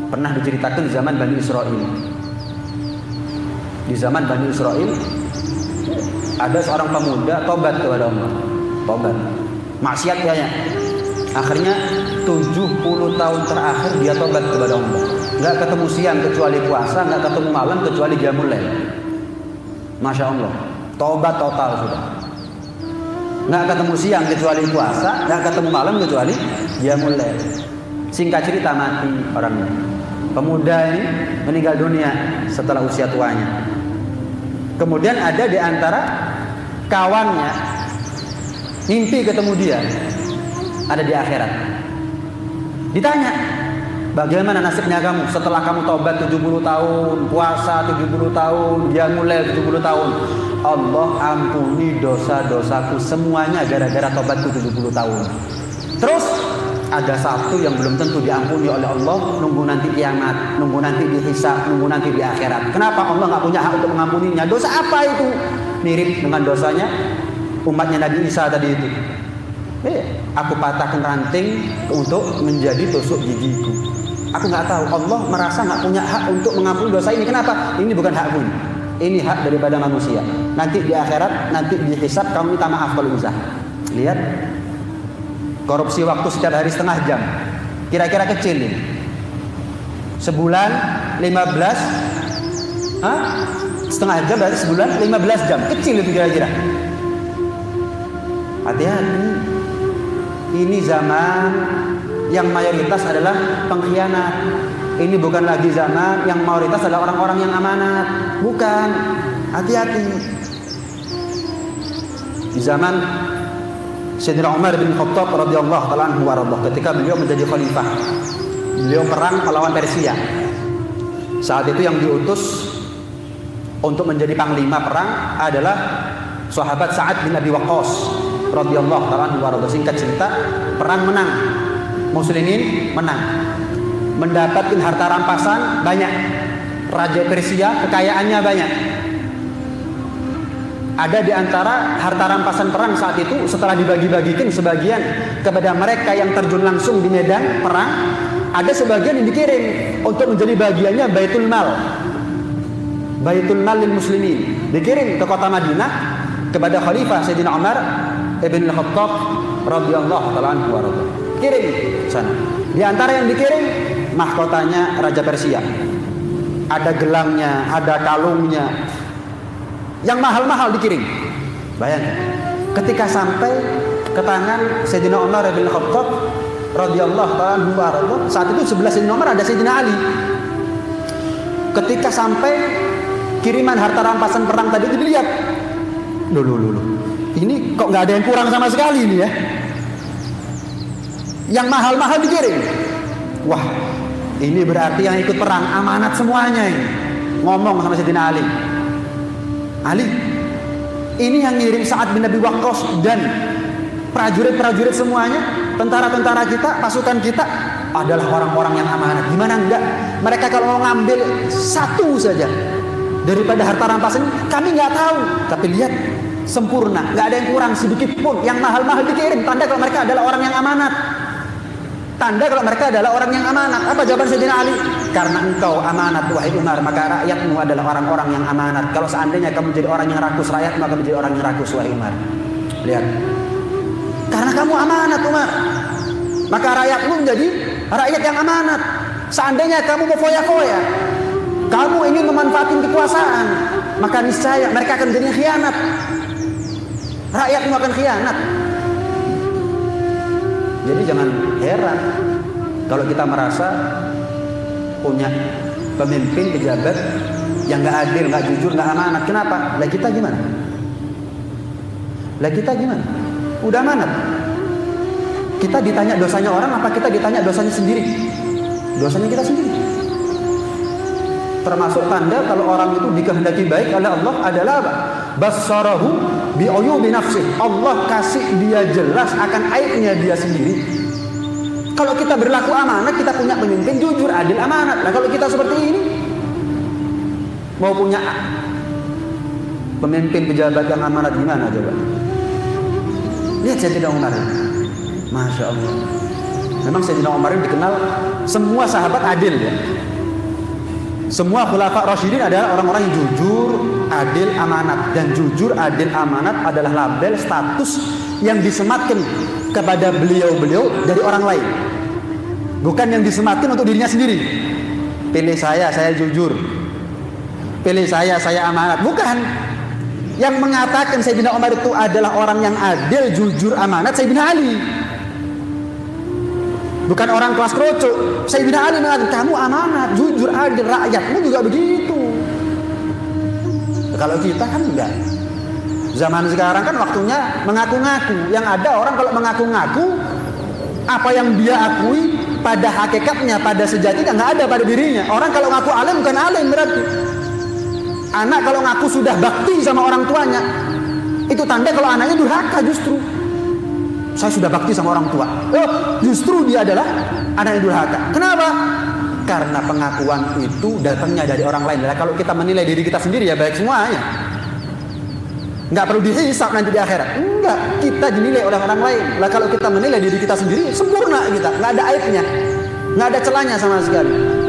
Pernah diceritakan di zaman Bani Israel. Di zaman Bani Israel ada seorang pemuda tobat kepada Allah. Tobat. Maksiat banyak. Akhirnya 70 tahun terakhir dia tobat kepada Allah. Nggak ketemu siang kecuali puasa, nggak ketemu malam kecuali qiyamul lail. Masya Allah, tobat total sudah. Nggak ketemu siang kecuali puasa, nggak ketemu malam kecuali qiyamul lail. Singkat cerita mati orangnya. Pemuda ini meninggal dunia setelah usia tuanya. Kemudian ada di antara kawannya mimpi ketemu dia. Ada di akhirat. Ditanya, bagaimana nasibnya kamu setelah kamu tobat 70 tahun, puasa 70 tahun, dia mulai 70 tahun. Allah ampuni dosa-dosaku semuanya gara-gara tobatku 70 tahun. Terus ada satu yang belum tentu diampuni oleh Allah, nunggu nanti kiamat, nunggu nanti dihisab, nunggu nanti di akhirat. Kenapa Allah nggak punya hak untuk mengampuninya? Dosa apa itu? Mirip dengan dosanya umatnya Nabi Isa tadi itu. Aku patahkan ranting untuk menjadi tusuk gigiku. Aku nggak tahu. Allah merasa nggak punya hak untuk mengampuni dosa ini. Kenapa? Ini bukan hakku. Ini hak daripada manusia. Nanti di akhirat, nanti dihisab, kamu minta maaf kalau bisa. Lihat, korupsi waktu setiap hari setengah jam. Kira-kira kecil ini. Sebulan 15, setengah jam berarti sebulan 15 jam. Kecil itu kira-kira. Hati-hati. Ini zaman yang mayoritas adalah pengkhianat. Ini bukan lagi zaman yang mayoritas adalah orang-orang yang amanat. Bukan. Hati-hati. Di zaman Sayyidina Umar bin Khattab radhiyallahu ta'ala anhu warḍah, ketika beliau menjadi khalifah, beliau perang melawan Persia. Saat itu yang diutus untuk menjadi panglima perang adalah sahabat Sa'ad bin Abi Waqqas radhiyallahu ta'ala anhu warḍah. Singkat cerita, perang menang, muslimin menang, mendapatkan harta rampasan banyak. Raja Persia kekayaannya banyak. Ada di antara harta rampasan perang saat itu, setelah dibagi-bagikan sebagian kepada mereka yang terjun langsung di medan perang, ada sebagian yang dikirim untuk menjadi bagiannya Baitul Mal. Baitul Mal lil muslimin, dikirim ke kota Madinah kepada Khalifah Sayyidina Umar Ibn Khattab radhiyallahu ta'ala anhu warḍah. Kirim sana. Di antara yang dikirim mahkotanya Raja Persia. Ada gelangnya, ada kalungnya. Yang mahal-mahal dikirim. Bayangkan. Ketika sampai ke tangan Sayyidina Umar Ibn Khattab radhiyallahu ta'ala anhu warḍah, saat itu sebelah Sayyidina Umar ada Sayyidina Ali. Ketika sampai kiriman harta rampasan perang tadi itu dilihat. Loh. Ini kok nggak ada yang kurang sama sekali ini ya. Yang mahal-mahal dikirim. Wah, ini berarti yang ikut perang amanat semuanya ini. Ngomong sama Sayyidina Ali. Ali, ini yang ngirim Sa'ad bin Abi Waqqas dan prajurit-prajurit semuanya, tentara-tentara kita, pasukan kita adalah orang-orang yang amanat. Gimana enggak? Mereka kalau mau ngambil satu saja daripada harta rampasan, kami nggak tahu. Tapi lihat, sempurna, nggak ada yang kurang sedikit pun. Yang mahal-mahal dikirim, tanda kalau mereka adalah orang yang amanat. Tanda kalau mereka adalah orang yang amanat. Apa jawaban Sayyidina Ali? Karena engkau amanat wahai Umar, maka rakyatmu adalah orang-orang yang amanat. Kalau seandainya kamu menjadi orang yang rakus, rakyatmu akan menjadi orang yang rakus wahai Umar. Lihat, karena kamu amanat Umar, maka rakyatmu menjadi rakyat yang amanat. Seandainya kamu mau foya-foya, kamu ingin memanfaatkan kekuasaan, maka niscaya mereka akan menjadi khianat. Rakyatmu akan khianat. Jadi jangan heran kalau kita merasa punya pemimpin pejabat yang nggak adil, nggak jujur, nggak amanat. Kenapa? Lah kita gimana? Udah amanat. Kita ditanya dosanya orang, apa kita ditanya dosanya sendiri? Dosanya kita sendiri. Termasuk tanda kalau orang itu dikehendaki baik oleh Allah adalah apa? Bassarahu bi'uyubi nafsih. Allah kasih dia jelas akan aibnya dia sendiri. Kalau kita berlaku amanat, kita punya pemimpin jujur, adil, amanat. Nah kalau kita seperti ini, mau punya pemimpin pejabat yang amanat gimana coba? Lihat Sayyidina Umar. Masya Allah. Memang Sayyidina Umar dikenal semua sahabat adil ya. Semua khulafa rasyidin adalah orang-orang yang jujur, adil, amanat. Dan jujur, adil, amanat adalah label status yang disematkan kepada beliau-beliau dari orang lain. Bukan yang disematkan untuk dirinya sendiri. Pilih saya jujur. Pilih saya amanat. Bukan. Yang mengatakan Sayyidina Umar itu adalah orang yang adil, jujur, amanat, Sayyidina Ali. Bukan orang kelas kroco. Sayyidina Ali mengatakan kamu amanat, jujur, adil, rakyatmu juga begitu. Kalau kita kan enggak. Zaman sekarang kan waktunya mengaku-ngaku. Yang ada orang kalau mengaku-ngaku, apa yang dia akui pada hakikatnya, pada sejatinya nggak ada pada dirinya. Orang kalau ngaku alim bukan alim berarti. Anak kalau ngaku sudah bakti sama orang tuanya, itu tanda kalau anaknya durhaka justru. Saya sudah bakti sama orang tua. Oh, justru dia adalah anak yang durhaka. Kenapa? Karena pengakuan itu datangnya dari orang lain. Nah, kalau kita menilai diri kita sendiri ya baik semuanya. Nggak perlu dihisap nanti di akhirat. Enggak, kita dinilai oleh orang lain. Lah kalau kita menilai diri kita sendiri, sempurna kita, nggak ada aibnya, nggak ada celahnya sama sekali.